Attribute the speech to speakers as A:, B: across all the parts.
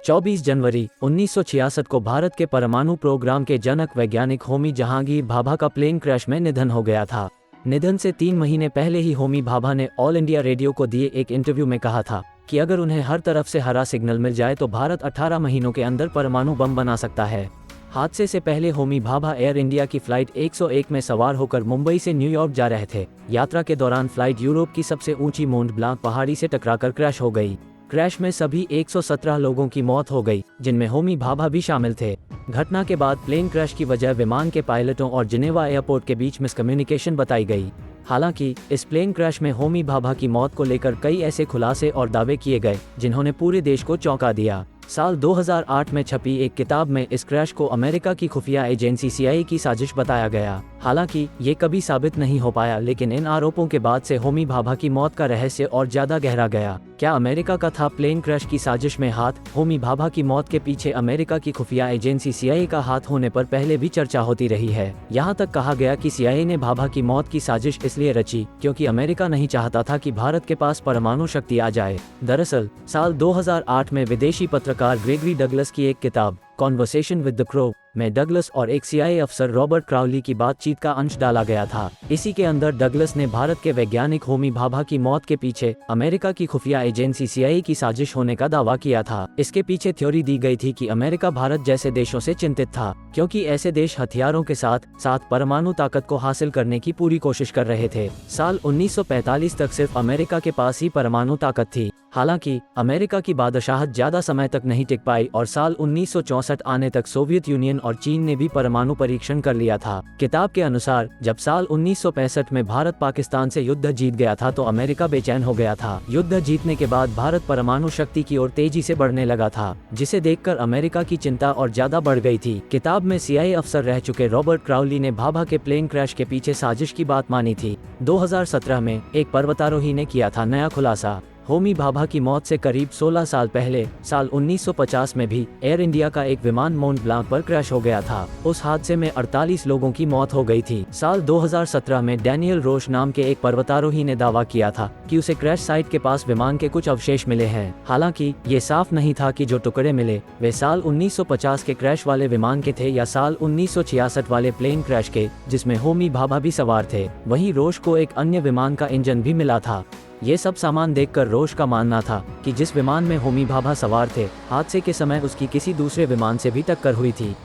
A: 24 जनवरी 1966 को भारत के परमाणु प्रोग्राम के जनक वैज्ञानिक होमी जहांगीर भाभा का प्लेन क्रैश में निधन हो गया था। निधन से 3 महीने पहले ही होमी भाभा ने ऑल इंडिया रेडियो को दिए एक इंटरव्यू में कहा था कि अगर उन्हें हर तरफ से हरा सिग्नल मिल जाए तो भारत 18 महीनों के अंदर परमाणु बम बना सकता है। हादसे से पहले होमी भाभा एयर इंडिया की फ्लाइट 101 में सवार होकर मुंबई से न्यूयॉर्क जा रहे थे। यात्रा के दौरान फ्लाइट यूरोप की सबसे ऊंची मोंट ब्लांक पहाड़ी से टकराकर क्रैश हो गई। क्रैश में सभी 117 लोगों की मौत हो गई, जिनमें होमी भाभा भी शामिल थे। घटना के बाद प्लेन क्रैश की वजह विमान के पायलटों और जिनेवा एयरपोर्ट के बीच मिसकम्युनिकेशन बताई गई। हालांकि इस प्लेन क्रैश में होमी भाभा की मौत को लेकर कई ऐसे खुलासे और दावे किए गए जिन्होंने पूरे देश को चौंका दिया। साल 2008 में छपी एक किताब में इस क्रैश को अमेरिका की खुफिया एजेंसी CIA की साजिश बताया गया। हालांकि ये कभी साबित नहीं हो पाया, लेकिन इन आरोपों के बाद से होमी भाभा की मौत का रहस्य और ज्यादा गहरा गया। क्या अमेरिका का था प्लेन क्रैश की साजिश में हाथ? होमी भाभा की मौत के पीछे अमेरिका की खुफिया एजेंसी CIA का हाथ होने पर पहले भी चर्चा होती रही है। यहाँ तक कहा गया कि CIA ने भाभा की मौत की साजिश इसलिए रची क्योंकि अमेरिका नहीं चाहता था कि भारत के पास परमाणु शक्ति आ जाए। दरअसल साल 2008 में विदेशी पत्रकार ग्रेगरी डगलस की एक किताब कॉन्वर्सेशन विद द क्रो में डगलस और एक CIA अफसर रॉबर्ट क्राउली की बातचीत का अंश डाला गया था। इसी के अंदर डगलस ने भारत के वैज्ञानिक होमी भाभा की मौत के पीछे अमेरिका की खुफिया एजेंसी CIA की साजिश होने का दावा किया था। इसके पीछे थ्योरी दी गई थी कि अमेरिका भारत जैसे देशों से चिंतित था, क्योंकि ऐसे देश हथियारों के साथ साथ परमाणु ताकत को हासिल करने की पूरी कोशिश कर रहे थे। साल 1945 तक सिर्फ अमेरिका के पास ही परमाणु ताकत थी। हालांकि अमेरिका की बादशाहत ज्यादा समय तक नहीं टिक पाई और साल 1964 आने तक सोवियत यूनियन और चीन ने भी परमाणु परीक्षण कर लिया था। किताब के अनुसार जब साल 1965 में भारत पाकिस्तान से युद्ध जीत गया था तो अमेरिका बेचैन हो गया था। युद्ध जीतने के बाद भारत परमाणु शक्ति की ओर तेजी से बढ़ने लगा था, जिसे देखकर अमेरिका की चिंता और ज्यादा बढ़ गई थी। किताब में CIA अफसर रह चुके रॉबर्ट क्राउली ने भाभा के प्लेन क्रैश के पीछे साजिश की बात मानी थी। 2017 में एक पर्वतारोही ने किया था नया खुलासा। होमी भाभा की मौत से करीब 16 साल पहले साल 1950 में भी एयर इंडिया का एक विमान मोंट ब्लांक पर क्रैश हो गया था। उस हादसे में 48 लोगों की मौत हो गई थी। साल 2017 में डैनियल रोश नाम के एक पर्वतारोही ने दावा किया था कि उसे क्रैश साइट के पास विमान के कुछ अवशेष मिले हैं। हालांकि ये साफ नहीं था कि जो टुकड़े मिले वे साल 1950 के क्रैश वाले विमान के थे या साल 1966 वाले प्लेन क्रैश के, जिसमें होमी भाभा भी सवार थे। वहीं रोश को एक अन्य विमान का इंजन भी मिला था। ये सब सामान देखकर रोश का मानना था कि जिस विमान में होमी भाभा सवार थे, हादसे के समय उसकी किसी दूसरे विमान से भी टक्कर हुई थी।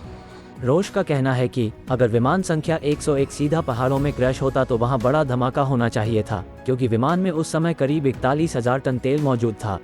A: रोश का कहना है कि अगर विमान संख्या 101 सीधा पहाड़ों में क्रैश होता तो वहां बड़ा धमाका होना चाहिए था, क्योंकि विमान में उस समय करीब 41,000 टन तेल मौजूद था।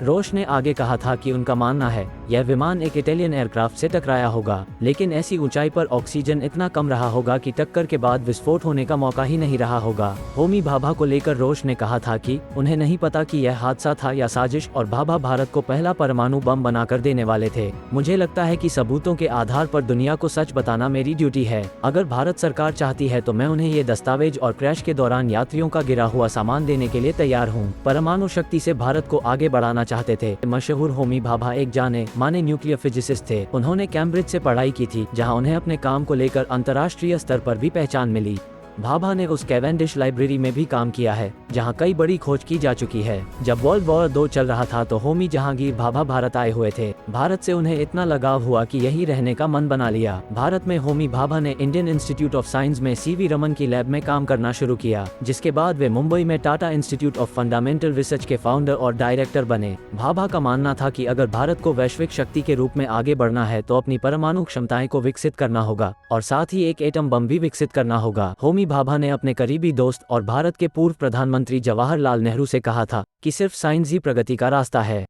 A: रोश ने आगे कहा था कि उनका मानना है यह विमान एक इटालियन एयरक्राफ्ट से टकराया होगा, लेकिन ऐसी ऊंचाई पर ऑक्सीजन इतना कम रहा होगा कि टक्कर के बाद विस्फोट होने का मौका ही नहीं रहा होगा। होमी भाभा को लेकर रोश ने कहा था कि उन्हें नहीं पता कि यह हादसा था या साजिश और भाभा भारत को पहला परमाणु बम बनाकर देने वाले थे। मुझे लगता है कि सबूतों के आधार पर दुनिया को सच बताना मेरी ड्यूटी है। अगर भारत सरकार चाहती है तो मैं उन्हें ये दस्तावेज और क्रैश के दौरान यात्रियों का गिरा हुआ सामान देने के लिए तैयार हूँ। परमाणु शक्ति से भारत को आगे बढ़ाना चाहते थे। मशहूर होमी भाभा एक जाने माने न्यूक्लियर फिजिसिस्ट थे। उन्होंने कैम्ब्रिज से पढ़ाई की थी, जहां उन्हें अपने काम को लेकर अंतर्राष्ट्रीय स्तर पर भी पहचान मिली। भाभा ने उस कैवेंडिश लाइब्रेरी में भी काम किया है, जहां कई बड़ी खोज की जा चुकी है। जब वर्ल्ड वॉर 2 चल रहा था तो होमी जहांगीर भाभा भारत आए हुए थे। भारत से उन्हें इतना लगाव हुआ कि यही रहने का मन बना लिया। भारत में होमी भाभा ने इंडियन इंस्टीट्यूट ऑफ साइंस में CV रमन की लैब में काम करना शुरू किया, जिसके बाद वे मुंबई में Tata institute of fundamental research के फाउंडर और डायरेक्टर बने। भाभा का मानना था कि अगर भारत को वैश्विक शक्ति के रूप में आगे बढ़ना है तो अपनी परमाणु क्षमताएं को विकसित करना होगा और साथ ही एक एटम बम भी विकसित करना होगा। होमी भाभा ने अपने करीबी दोस्त और भारत के पूर्व प्रधानमंत्री जवाहरलाल नेहरू से कहा था कि सिर्फ साइंस ही प्रगति का रास्ता है।